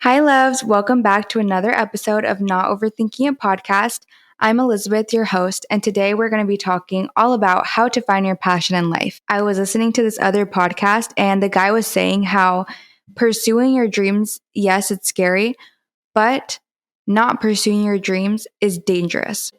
Hi, loves. Welcome back to another episode of Not Overthinking It podcast. I'm Elisabeth, your host, and today we're going to be talking all about how to find your passion in life. I was listening to this other podcast, and the guy was saying how pursuing your dreams, yes, it's scary, but not pursuing your dreams is dangerous.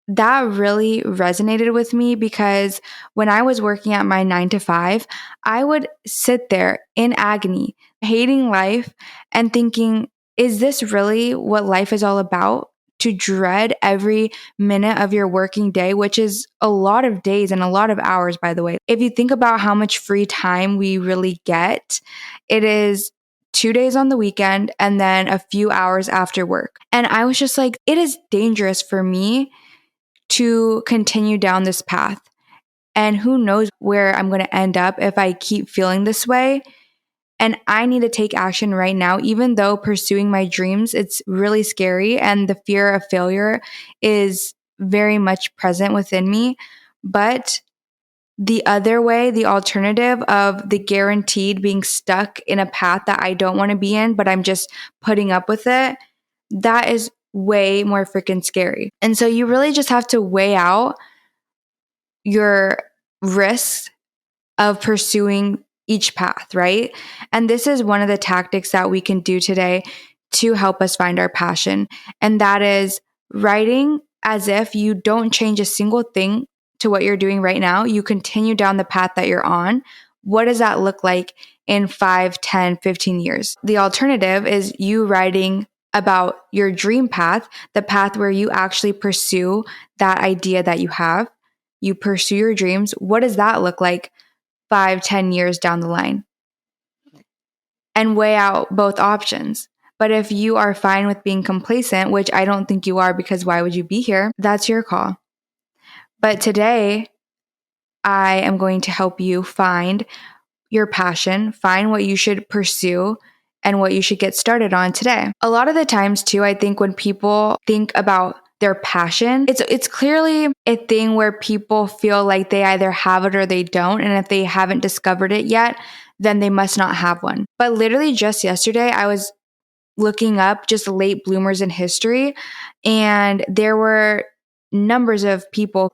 That really resonated with me because when I was working at my 9 to 5, I would sit there in agony, hating life and thinking, is this really what life is all about? To dread every minute of your working day, which is a lot of days and a lot of hours, by the way. If you think about how much free time we really get, it is 2 days on the weekend and then a few hours after work. And I was just like, it is dangerous for me to continue down this path. And who knows where I'm going to end up if I keep feeling this way. And I need to take action right now, even though pursuing my dreams, it's really scary. And the fear of failure is very much present within me. But the other way, the alternative of the guaranteed being stuck in a path that I don't want to be in, but I'm just putting up with it, that is way more freaking scary. And so you really just have to weigh out your risks of pursuing each path, right? And this is one of the tactics that we can do today to help us find our passion. And that is writing as if you don't change a single thing to what you're doing right now. You continue down the path that you're on. What does that look like in 5, 10, 15 years? The alternative is you writing about your dream path, the path where you actually pursue that idea that you have. You pursue your dreams. What does that look like 5, 10 years down the line? And weigh out both options. But if you are fine with being complacent, which I don't think you are because why would you be here? That's your call. But today, I am going to help you find your passion, find what you should pursue, and what you should get started on today. A lot of the times too, I think when people think about their passion, it's clearly a thing where people feel like they either have it or they don't. And if they haven't discovered it yet, then they must not have one. But literally just yesterday, I was looking up just late bloomers in history, and there were numbers of people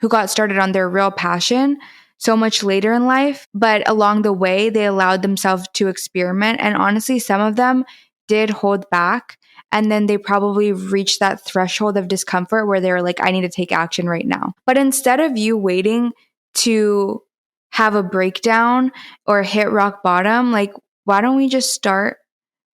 who got started on their real passion so much later in life, but along the way, they allowed themselves to experiment. And honestly, some of them did hold back. And then they probably reached that threshold of discomfort where they were like, I need to take action right now. But instead of you waiting to have a breakdown or hit rock bottom, like, why don't we just start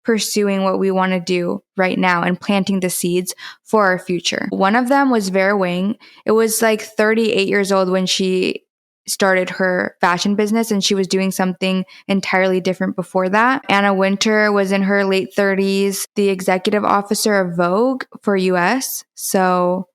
pursuing what we want to do right now and planting the seeds for our future? One of them was Vera Wang. It was like 38 years old when she started her fashion business, and she was doing something entirely different before that. Anna Wintour was in her late 30s, the executive officer of Vogue for US. So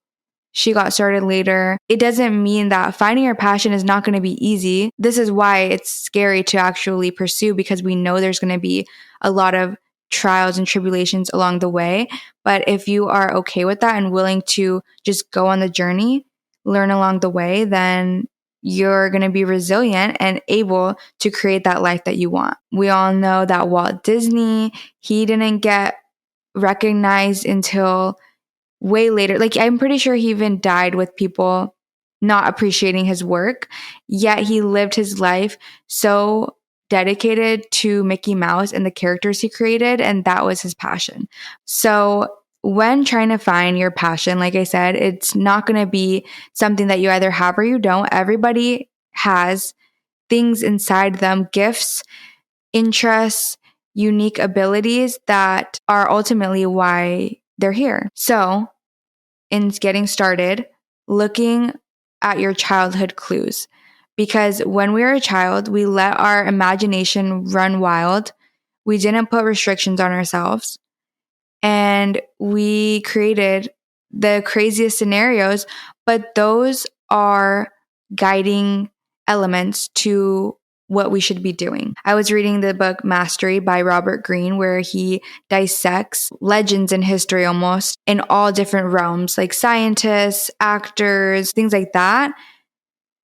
she got started later. It doesn't mean that finding your passion is not going to be easy. This is why it's scary to actually pursue, because we know there's going to be a lot of trials and tribulations along the way. But if you are okay with that and willing to just go on the journey, learn along the way, then you're going to be resilient and able to create that life that you want. We all know that Walt Disney, he didn't get recognized until way later. Like, I'm pretty sure he even died with people not appreciating his work, yet he lived his life so dedicated to Mickey Mouse and the characters he created, and that was his passion. So when trying to find your passion, like I said, it's not going to be something that you either have or you don't. Everybody has things inside them, gifts, interests, unique abilities that are ultimately why they're here. So in getting started, looking at your childhood clues. Because when we were a child, we let our imagination run wild. We didn't put restrictions on ourselves. And we created the craziest scenarios, but those are guiding elements to what we should be doing. I was reading the book Mastery by Robert Greene, where he dissects legends in history almost in all different realms, like scientists, actors, things like that.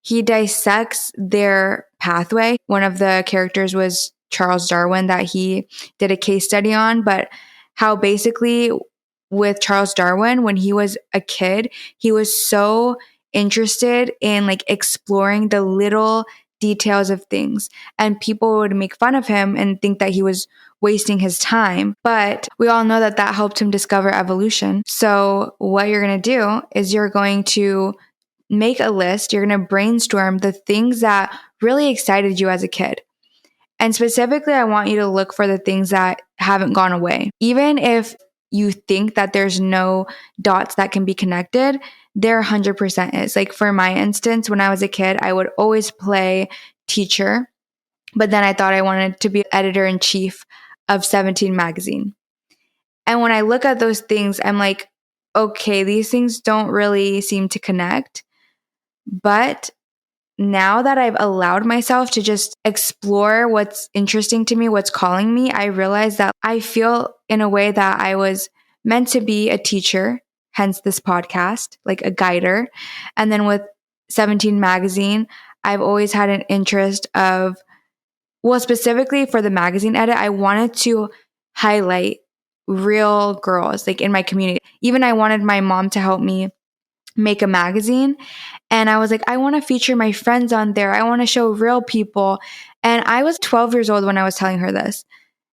He dissects their pathway. One of the characters was Charles Darwin that he did a case study on, but how basically with Charles Darwin, when he was a kid, he was so interested in like exploring the little details of things, and people would make fun of him and think that he was wasting his time. But we all know that that helped him discover evolution. So what you're going to do is you're going to make a list. You're going to brainstorm the things that really excited you as a kid. And specifically, I want you to look for the things that haven't gone away. Even if you think that there's no dots that can be connected, there 100% is. Like for my instance, when I was a kid, I would always play teacher, but then I thought I wanted to be editor-in-chief of 17 magazine. And when I look at those things, I'm like, okay, these things don't really seem to connect. But now that I've allowed myself to just explore what's interesting to me, what's calling me, I realize that I feel in a way that I was meant to be a teacher, hence this podcast, like a guider. And then with 17 magazine, I've always had an interest of, well, specifically for the magazine edit, I wanted to highlight real girls like in my community. Even I wanted my mom to help me make a magazine. And I was like, I want to feature my friends on there. I want to show real people. And I was 12 years old when I was telling her this.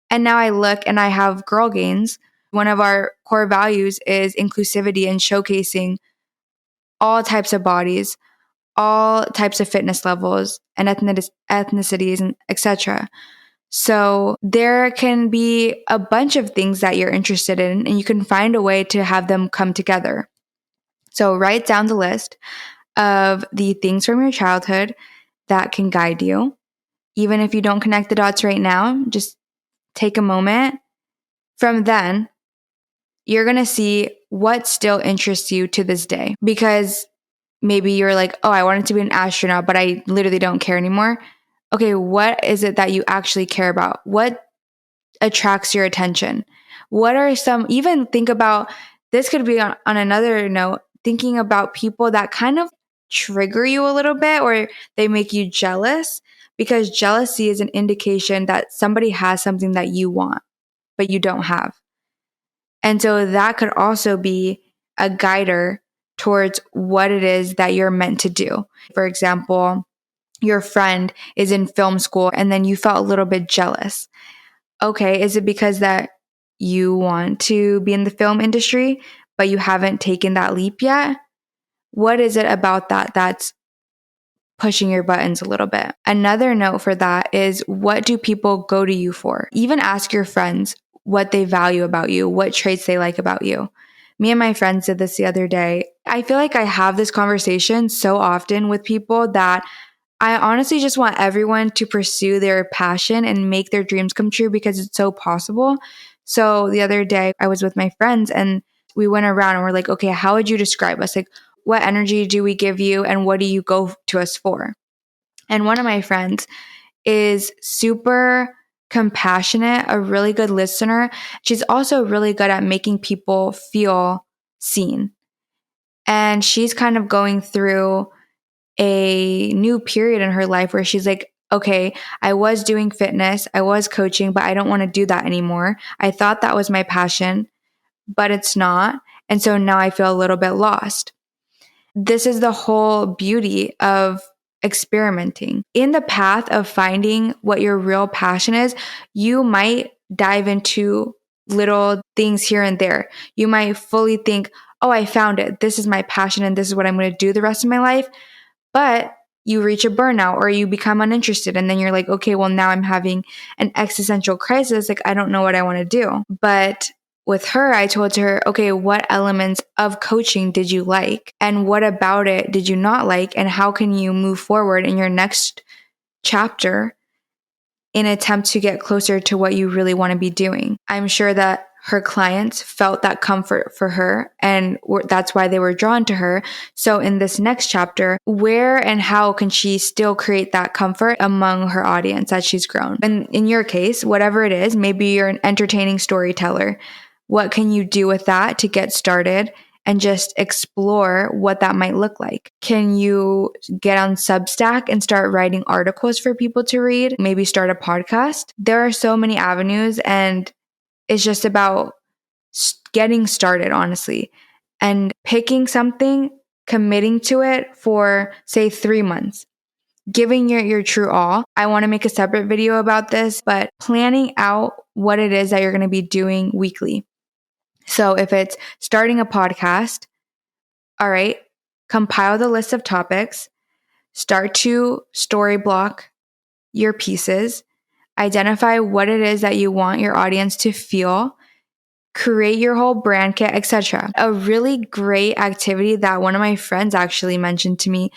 And now I look and I have Girl Gains. One of our core values is inclusivity and showcasing all types of bodies, all types of fitness levels and ethnicities and etc. So there can be a bunch of things that you're interested in, and you can find a way to have them come together. So write down the list of the things from your childhood that can guide you. Even if you don't connect the dots right now, just take a moment. From then, you're going to see what still interests you to this day. Because maybe you're like, oh, I wanted to be an astronaut, but I literally don't care anymore. Okay, what is it that you actually care about? What attracts your attention? What are some, even think about, this could be on another note, thinking about people that kind of trigger you a little bit or they make you jealous, because jealousy is an indication that somebody has something that you want, but you don't have. And so that could also be a guider towards what it is that you're meant to do. For example, your friend is in film school and then you felt a little bit jealous. Okay, is it because that you want to be in the film industry, but you haven't taken that leap yet? What is it about that that's pushing your buttons a little bit? Another note for that is, what do people go to you for? Even ask your friends what they value about you, what traits they like about you. Me and my friends did this the other day. I feel like I have this conversation so often with people that I honestly just want everyone to pursue their passion and make their dreams come true, because it's so possible. So the other day I was with my friends and we went around and we're like, okay, how would you describe us? Like, what energy do we give you and what do you go to us for? And one of my friends is super compassionate, a really good listener. She's also really good at making people feel seen. And she's kind of going through a new period in her life where she's like, okay, I was doing fitness, I was coaching, but I don't want to do that anymore. I thought that was my passion, but it's not. And so now I feel a little bit lost. This is the whole beauty of experimenting. In the path of finding what your real passion is, you might dive into little things here and there. You might fully think, oh, I found it. This is my passion and this is what I'm going to do the rest of my life. But you reach a burnout or you become uninterested. And then you're like, okay, well, now I'm having an existential crisis. Like, I don't know what I want to do. But with her, I told her, okay, what elements of coaching did you like? And what about it did you not like? And how can you move forward in your next chapter in an attempt to get closer to what you really want to be doing? I'm sure that her clients felt that comfort for her, and that's why they were drawn to her. So in this next chapter, where and how can she still create that comfort among her audience as she's grown? And in your case, whatever it is, maybe you're an entertaining storyteller. What can you do with that to get started and just explore what that might look like? Can you get on Substack and start writing articles for people to read? Maybe start a podcast? There are so many avenues, and it's just about getting started, honestly, and picking something, committing to it for, say, 3 months, giving your true all. I want to make a separate video about this, but planning out what it is that you're going to be doing weekly. So if it's starting a podcast, all right, compile the list of topics, start to story block your pieces, identify what it is that you want your audience to feel, create your whole brand kit, etc. A really great activity that one of my friends actually mentioned to me,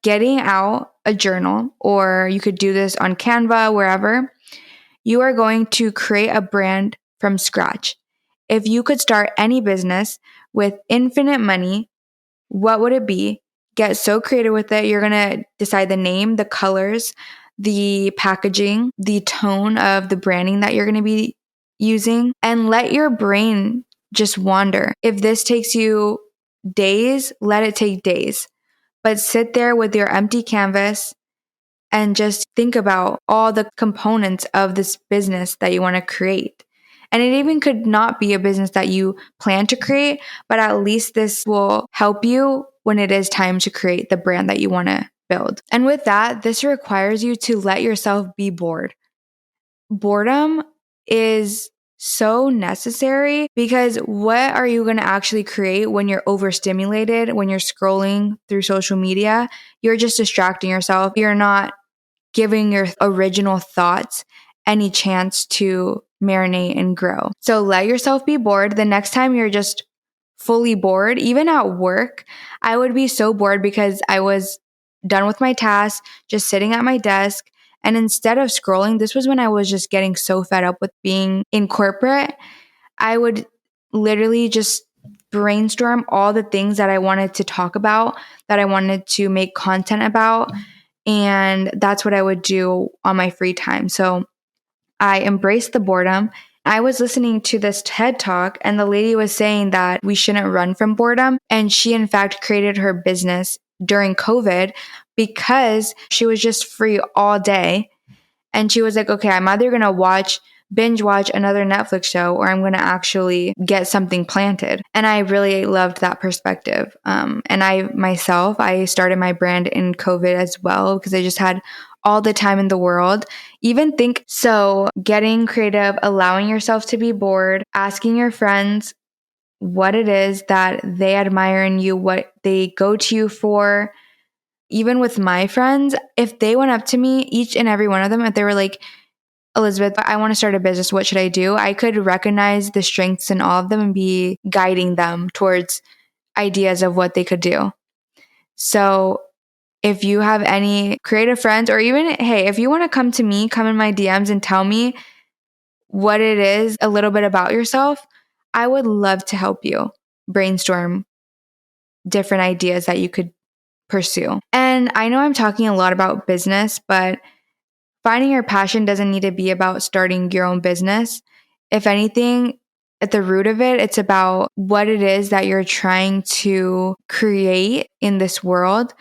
getting out a journal, or you could do this on Canva, wherever. You are going to create a brand from scratch. If you could start any business with infinite money, what would it be? Get so creative with it. You're going to decide the name, the colors, the packaging, the tone of the branding that you're going to be using, and let your brain just wander. If this takes you days, let it take days. But sit there with your empty canvas and just think about all the components of this business that you want to create. And it even could not be a business that you plan to create, but at least this will help you when it is time to create the brand that you want to build. And with that, this requires you to let yourself be bored. Boredom is so necessary, because what are you going to actually create when you're overstimulated, when you're scrolling through social media? You're just distracting yourself. You're not giving your original thoughts any chance to marinate and grow. So let yourself be bored. The next time you're just fully bored, even at work, I would be so bored because I was done with my tasks, just sitting at my desk. And instead of scrolling, this was when I was just getting so fed up with being in corporate. I would literally just brainstorm all the things that I wanted to talk about, that I wanted to make content about. And that's what I would do on my free time. So I embraced the boredom. I was listening to this TED talk, and the lady was saying that we shouldn't run from boredom. And she, in fact, created her business during COVID because she was just free all day. And she was like, okay, I'm either going to binge watch another Netflix show, or I'm going to actually get something planted. And I really loved that perspective. And I started my brand in COVID as well, because I just had all the time in the world. So getting creative, allowing yourself to be bored, asking your friends what it is that they admire in you, what they go to you for. Even with my friends, if they went up to me, each and every one of them, if they were like, Elisabeth, I want to start a business, what should I do? I could recognize the strengths in all of them and be guiding them towards ideas of what they could do. So if you have any creative friends, or even, hey, if you want to come to me, come in my DMs and tell me what it is, a little bit about yourself, I would love to help you brainstorm different ideas that you could pursue. And I know I'm talking a lot about business, but finding your passion doesn't need to be about starting your own business. If anything, at the root of it, it's about what it is that you're trying to create in this world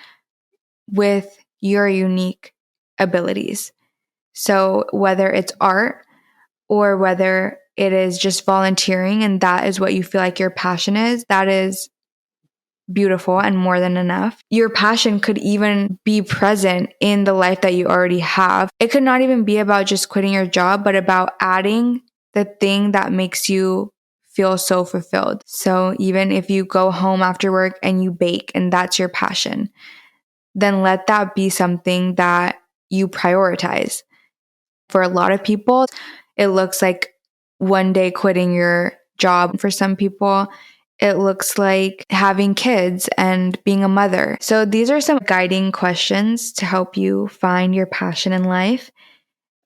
with your unique abilities. So whether it's art, or whether it is just volunteering and that is what you feel like your passion is, that is beautiful and more than enough. Your passion could even be present in the life that you already have. It could not even be about just quitting your job, but about adding the thing that makes you feel so fulfilled. So even if you go home after work and you bake and that's your passion, then let that be something that you prioritize. For a lot of people, it looks like one day quitting your job. For some people, it looks like having kids and being a mother. So these are some guiding questions to help you find your passion in life.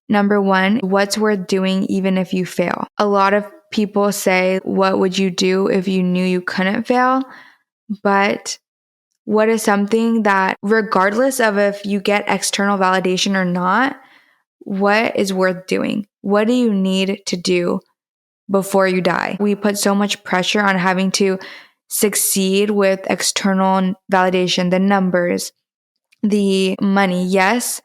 Number one, what's worth doing even if you fail? A lot of people say, what would you do if you knew you couldn't fail? But what is something that, regardless of if you get external validation or not, what is worth doing? What do you need to do before you die? We put so much pressure on having to succeed with external validation, the numbers, the money. Yes,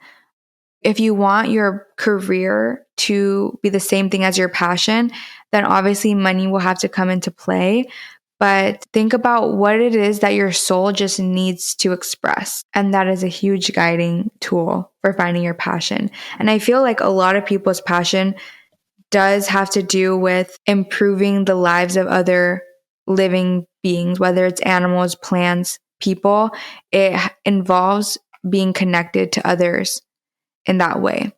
If you want your career to be the same thing as your passion, then obviously money will have to come into play. But think about what it is that your soul just needs to express. And that is a huge guiding tool for finding your passion. And I feel like a lot of people's passion does have to do with improving the lives of other living beings, whether it's animals, plants, people. It involves being connected to others in that way.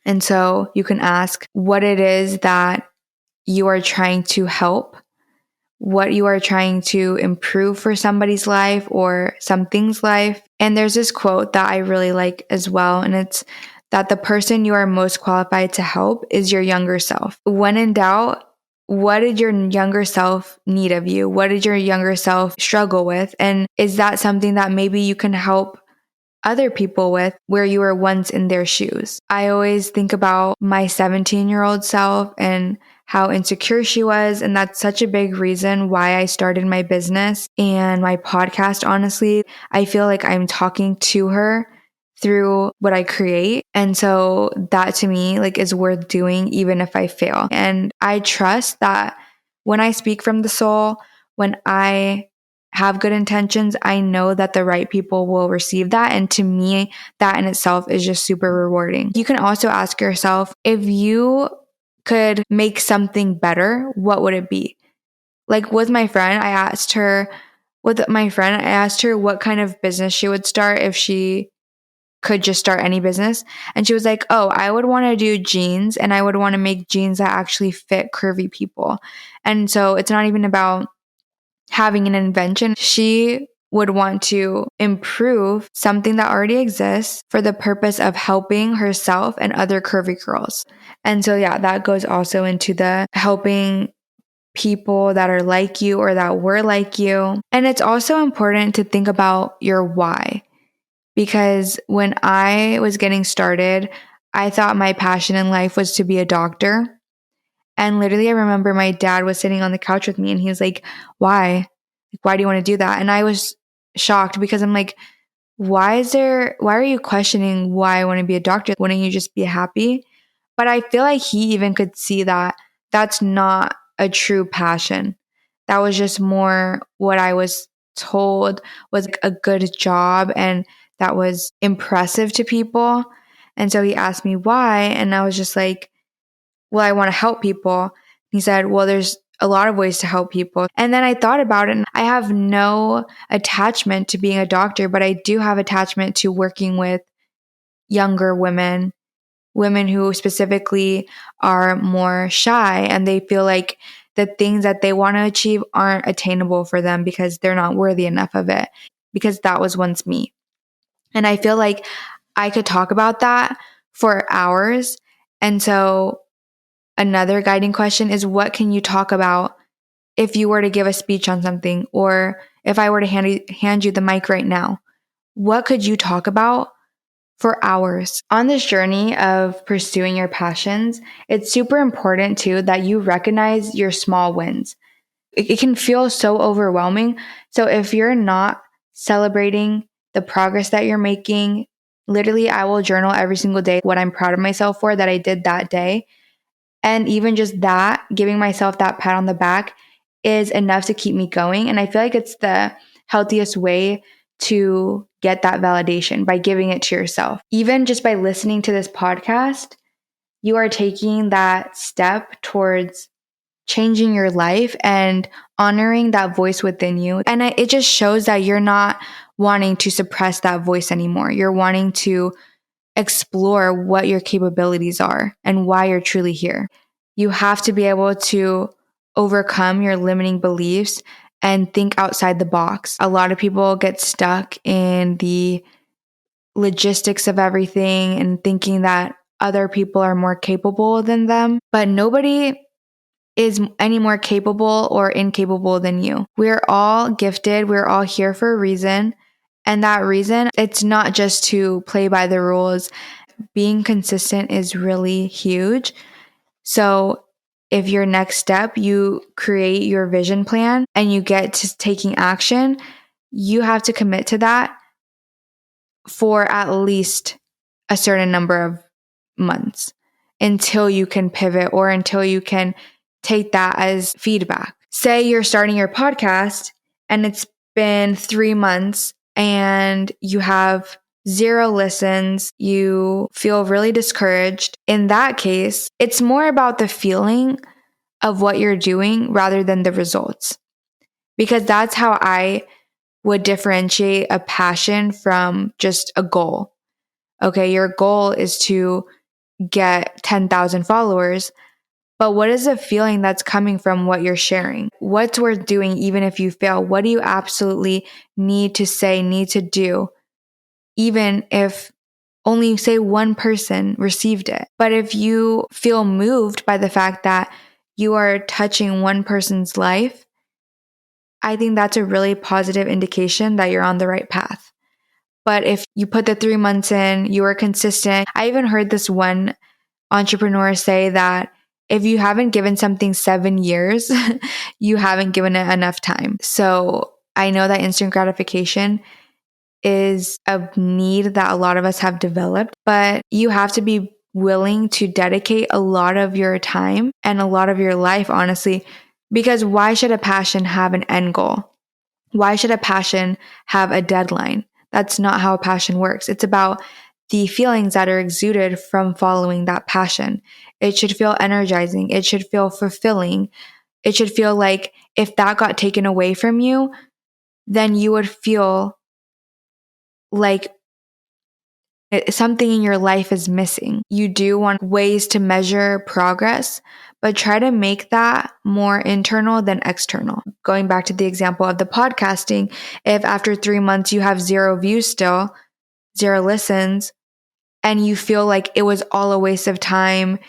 And so you can ask what it is that you are trying to help, what you are trying to improve for somebody's life or something's life. And there's this quote that I really like as well, and it's that the person you are most qualified to help is your younger self. When in doubt, what did your younger self need of you? What did your younger self struggle with? And is that something that maybe you can help other people with where you were once in their shoes? I always think about my 17-year-old self and how insecure she was. And that's such a big reason why I started my business and my podcast. Honestly, I feel like I'm talking to her through what I create. And so that to me is worth doing even if I fail. And I trust that when I speak from the soul, when I have good intentions, I know that the right people will receive that. And to me, that in itself is just super rewarding. You can also ask yourself, if you could make something better, what would it be? With my friend, I asked her what kind of business she would start if she could just start any business. And she was like, oh, I would want to do jeans, and I would want to make jeans that actually fit curvy people. And so it's not even about having an invention. She would want to improve something that already exists for the purpose of helping herself and other curvy girls. And so, yeah, that goes also into the helping people that are like you or that were like you. And it's also important to think about your why. Because when I was getting started, I thought my passion in life was to be a doctor. And literally, I remember my dad was sitting on the couch with me and he was like, why? Why do you want to do that? And I was shocked because I'm like, why are you questioning why I want to be a doctor? Wouldn't you just be happy? But I feel like he even could see that that's not a true passion. That was just more what I was told was a good job and that was impressive to people. And so he asked me why. And I was just like, well, I want to help people. He said, well, there's a lot of ways to help people. And then I thought about it, and I have no attachment to being a doctor, but I do have attachment to working with younger women who specifically are more shy and they feel like the things that they want to achieve aren't attainable for them because they're not worthy enough of it. Because that was once me. And I feel like I could talk about that for hours. And so another guiding question is, what can you talk about if you were to give a speech on something, or if I were to hand you the mic right now? What could you talk about for hours? On this journey of pursuing your passions, it's super important too that you recognize your small wins. It can feel so overwhelming. So if you're not celebrating the progress that you're making, literally, I will journal every single day what I'm proud of myself for that I did that day. And even just that, giving myself that pat on the back is enough to keep me going. And I feel like it's the healthiest way to get that validation, by giving it to yourself. Even just by listening to this podcast, you are taking that step towards changing your life and honoring that voice within you. And it just shows that you're not wanting to suppress that voice anymore. You're wanting to explore what your capabilities are and why you're truly here. You have to be able to overcome your limiting beliefs and think outside the box. A lot of people get stuck in the logistics of everything and thinking that other people are more capable than them, but nobody is any more capable or incapable than you. We're all gifted. We're all here for a reason. And that reason, it's not just to play by the rules. Being consistent is really huge. So if your next step, you create your vision plan and you get to taking action, you have to commit to that for at least a certain number of months until you can pivot or until you can take that as feedback. Say you're starting your podcast and it's been 3 months and you have 0 listens, you feel really discouraged. In that case, it's more about the feeling of what you're doing rather than the results. Because that's how I would differentiate a passion from just a goal. Okay, your goal is to get 10,000 followers, but what is the feeling that's coming from what you're sharing? What's worth doing even if you fail? What do you absolutely need to say, need to do, even if only say one person received it? But if you feel moved by the fact that you are touching one person's life, I think that's a really positive indication that you're on the right path. But if you put the 3 months in, you are consistent. I even heard this one entrepreneur say that if you haven't given something 7 years, you haven't given it enough time. So I know that instant gratification is a need that a lot of us have developed, but you have to be willing to dedicate a lot of your time and a lot of your life, honestly, because why should a passion have an end goal? Why should a passion have a deadline? That's not how a passion works. It's about the feelings that are exuded from following that passion. It should feel energizing. It should feel fulfilling. It should feel like if that got taken away from you, then you would feel like something in your life is missing. You do want ways to measure progress, but try to make that more internal than external. Going back to the example of the podcasting, if after 3 months you have 0 views still, 0 listens, and you feel like it was all a waste of time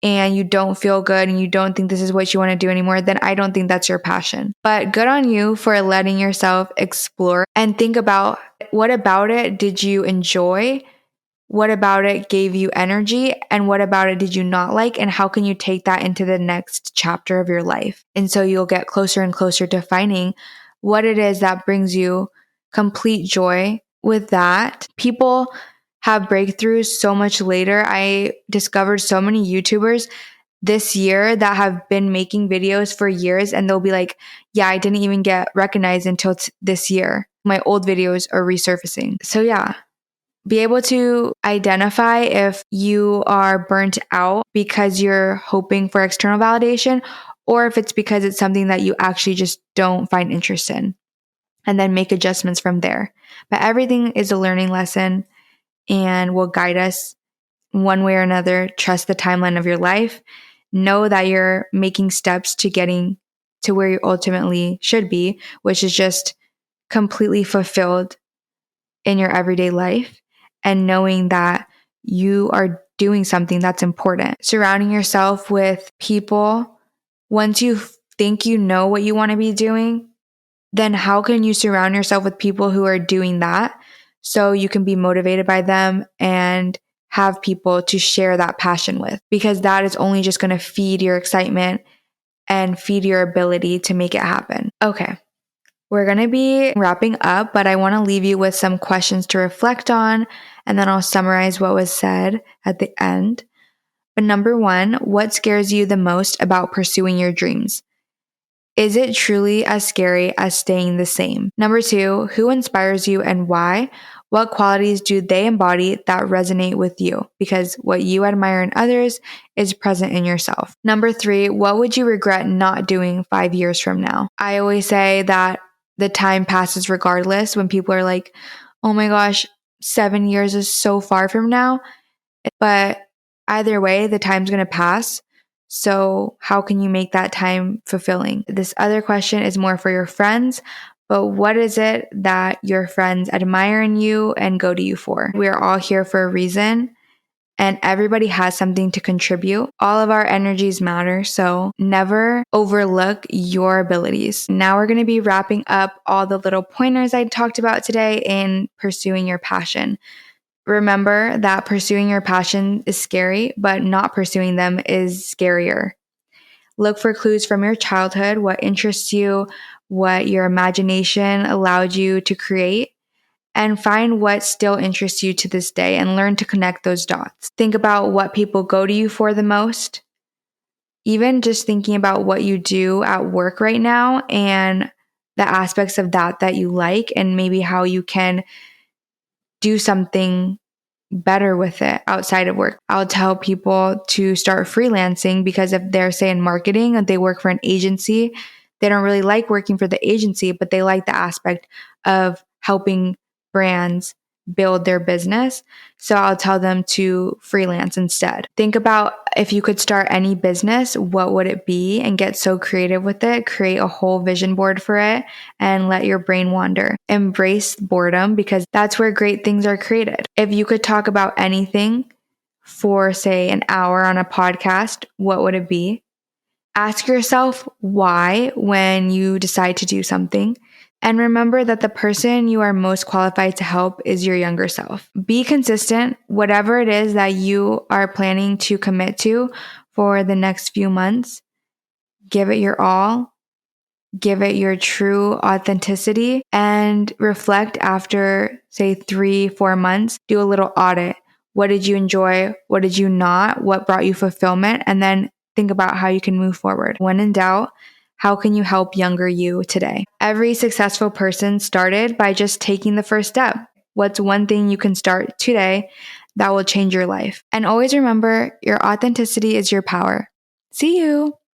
and you don't feel good and you don't think this is what you want to do anymore, then I don't think that's your passion. But good on you for letting yourself explore and think about what about it did you enjoy? What about it gave you energy? And what about it did you not like? And how can you take that into the next chapter of your life? And so you'll get closer and closer to finding what it is that brings you complete joy. With that, people have breakthroughs so much later. I discovered so many YouTubers this year that have been making videos for years and they'll be like, yeah, I didn't even get recognized until this year. My old videos are resurfacing. So yeah, be able to identify if you are burnt out because you're hoping for external validation or if it's because it's something that you actually just don't find interest in, and then make adjustments from there. But everything is a learning lesson and will guide us one way or another. Trust the timeline of your life. Know that you're making steps to getting to where you ultimately should be, which is just completely fulfilled in your everyday life, and knowing that you are doing something that's important. Surrounding yourself with people, once you think you know what you want to be doing, then how can you surround yourself with people who are doing that so you can be motivated by them and have people to share that passion with? Because that is only just going to feed your excitement and feed your ability to make it happen. Okay. We're going to be wrapping up, but I want to leave you with some questions to reflect on, and then I'll summarize what was said at the end. But number 1, what scares you the most about pursuing your dreams? Is it truly as scary as staying the same? Number 2, who inspires you and why? What qualities do they embody that resonate with you? Because what you admire in others is present in yourself. Number 3, what would you regret not doing 5 years from now? I always say that the time passes regardless. When people are like, oh my gosh, 7 years is so far from now. But either way, the time's going to pass. So how can you make that time fulfilling? This other question is more for your friends, but what is it that your friends admire in you and go to you for? We're all here for a reason, and everybody has something to contribute. All of our energies matter, so never overlook your abilities. Now we're going to be wrapping up all the little pointers I talked about today in pursuing your passion. Remember that pursuing your passion is scary, but not pursuing them is scarier. Look for clues from your childhood, what interests you, what your imagination allowed you to create, and find what still interests you to this day and learn to connect those dots. Think about what people go to you for the most. Even just thinking about what you do at work right now and the aspects of that you like, and maybe how you can do something better with it outside of work. I'll tell people to start freelancing, because if they're, say, in marketing and they work for an agency, they don't really like working for the agency, but they like the aspect of helping brands build their business. So I'll tell them to freelance instead. Think about if you could start any business, what would it be? And get so creative with it. Create a whole vision board for it and let your brain wander. Embrace boredom, because that's where great things are created. If you could talk about anything for, say, an hour on a podcast, what would it be? Ask yourself why when you decide to do something. And remember that the person you are most qualified to help is your younger self. Be consistent, whatever it is that you are planning to commit to for the next few months. Give it your all. Give it your true authenticity, and reflect after, say, 3-4 months. Do a little audit. What did you enjoy? What did you not? What brought you fulfillment? And then think about how you can move forward. When in doubt, how can you help younger you today? Every successful person started by just taking the first step. What's one thing you can start today that will change your life? And always remember, your authenticity is your power. See you.